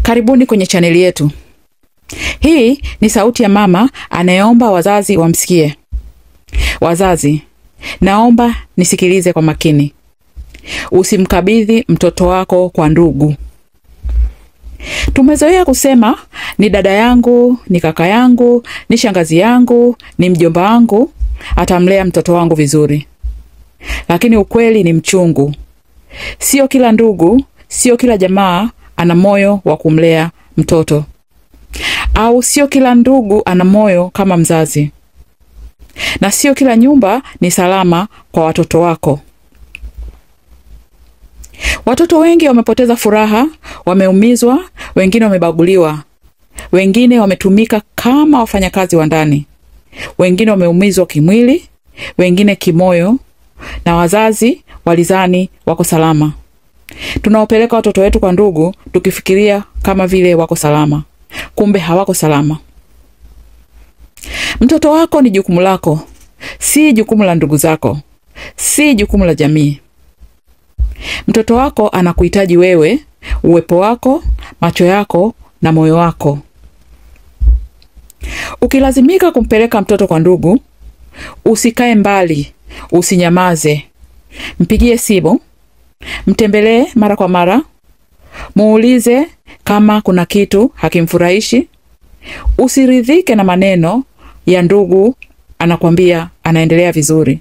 Karibuni kwenye chaneli yetu. Hii ni sauti ya mama anayeomba wazazi wamsikie. Wazazi, naomba nisikilize kwa makini. Usimkabidhi mtoto wako kwa ndugu. Tumezoea kusema ni dada yangu, ni kaka yangu, ni shangazi yangu, ni mjomba wangu, atamlea mtoto wangu vizuri. Lakini ukweli ni mchungu. Sio kila ndugu, sio kila jamaa ana moyo wa kumlea mtoto. Au sio kila ndugu ana moyo kama mzazi. Na sio kila nyumba ni salama kwa watoto wako. Watoto wengi wamepoteza furaha, wameumizwa, wengine wamebaguliwa. Wengine wametumika kama wafanyakazi wa ndani. Wengine wameumizwa kimwili, wengine kimoyo, na wazazi walizani wako salama. Tunaopeleka watoto wetu kwa ndugu tukifikiria kama vile wako salama. Kumbe hawako salama. Mtoto wako ni jukumu lako, si jukumu la ndugu zako, si jukumu la jamii. Mtoto wako anakuhitaji wewe, uwepo wako, macho yako na moyo wako. Ukilazimika kumpeleka mtoto kwa ndugu, usikae mbali, usinyamaze. Mpigie simu, mtembelee mara kwa mara, muulize kama kuna kitu hakimfurahishi. Usiridhike na maneno ya ndugu anakuambia anaendelea vizuri.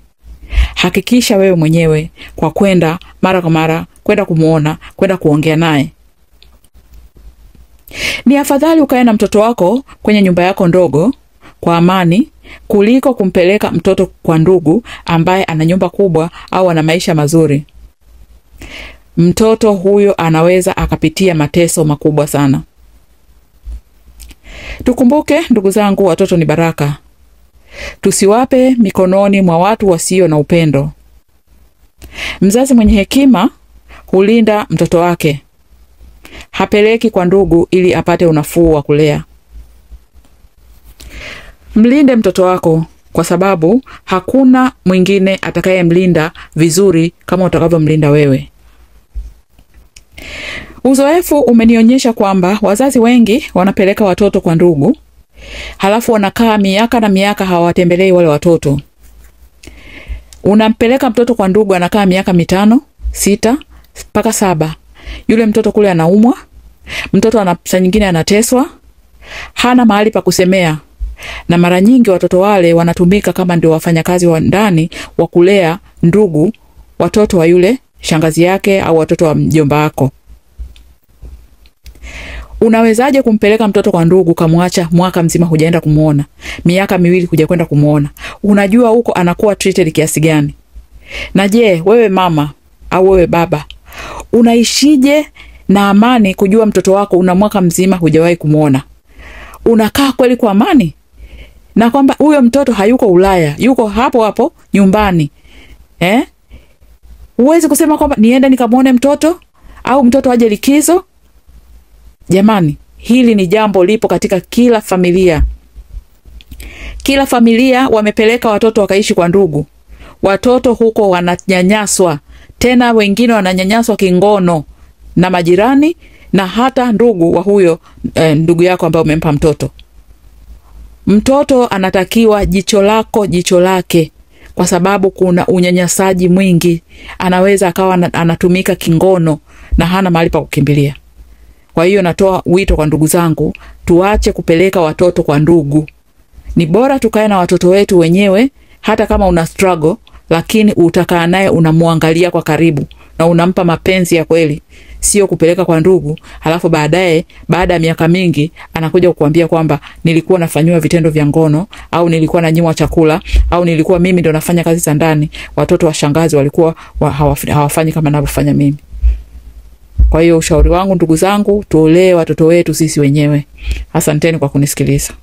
Hakikisha wewe mwenyewe kwa kwenda mara kwa mara, kwenda kumuona, kwenda kuongea naye. Ni afadhali ukae na mtoto wako kwenye nyumba yako ndogo kwa amani kuliko kumpeleka mtoto kwa ndugu ambaye ana nyumba kubwa au ana maisha mazuri. Mtoto huyo anaweza akapitia mateso makubwa sana. Tukumbuke ndugu zangu, watoto ni baraka. Tusiwape mikononi mwa watu wasio na upendo. Mzazi mwenye hekima hulinda mtoto wake. Hapeleki kwa ndugu ili apate unafuu wa kulea. Mlinde mtoto wako kwa sababu hakuna mwingine atakayemlinda vizuri kama utakavyomlinda wewe. Uzoefu umenionyesha kwamba wazazi wengi wanapeleka watoto kwa ndugu, halafu wanakaa miaka na miaka hawatembelei wale watoto. Unampeleka mtoto kwa ndugu, anakaa miaka 5, 6, mpaka 7. Yule mtoto kule anaumwa, mtoto saa nyingine anateswa, hana mahali pa kusemea. Na mara nyingi watoto wale wanatumika kama ndio wafanyakazi wa ndani wa kulea ndugu, watoto wa yule shangazi yake au watoto wa mjomba wako. Unawezaje kumpeleka mtoto kwa ndugu kamwacha mwaka mzima hujaenda kumuona, miaka 2 hujakwenda kumuona? Unajua huko anakuwa treated kiasi gani? Na je, wewe mama au wewe baba, unaishije na amani kujua mtoto wako una mwaka mzima hujawahi kumuona? Unakaa kweli kwa amani na kwamba huyo mtoto hayuko Ulaya, yuko hapo hapo nyumbani? Uwezi kusema kwamba niende nikamuone mtoto au mtoto aje likizo? Jamani, hili ni jambo lipo katika kila familia. Kila familia wamepeleka watoto wakaishi kwa ndugu. Watoto huko wananyanyaswa, tena wengine wananyanyaswa kingono na majirani na hata ndugu wa huyo ndugu yako ambaye umempa mtoto. Mtoto anatakiwa jicho lako jicho lake, kwa sababu kuna unyanyasaji mwingi. Anaweza akawa anatumika kingono na hana mahali pa kukimbilia. Kwa hiyo natoa wito kwa ndugu zangu, tuache kupeleka watoto kwa ndugu. Ni bora tukae na watoto wetu wenyewe, hata kama una struggle, lakini utakaa naye unamuangalia kwa karibu na unampa mapenzi ya kweli. Sio kupeleka kwa ndugu, halafu baadaye baada ya miaka mingi anakuja kukuambia kwamba nilikuwa nafanywa vitendo vya ngono, au nilikuwa nanyimwa chakula, au nilikuwa mimi ndo nafanya kazi za ndani, watoto wa shangazi walikuwa hawafanyi kama ninavyofanya mimi. Kwa hiyo ushauri wangu ndugu zangu, tuolee watoto wetu sisi wenyewe. Asanteni kwa kunisikiliza.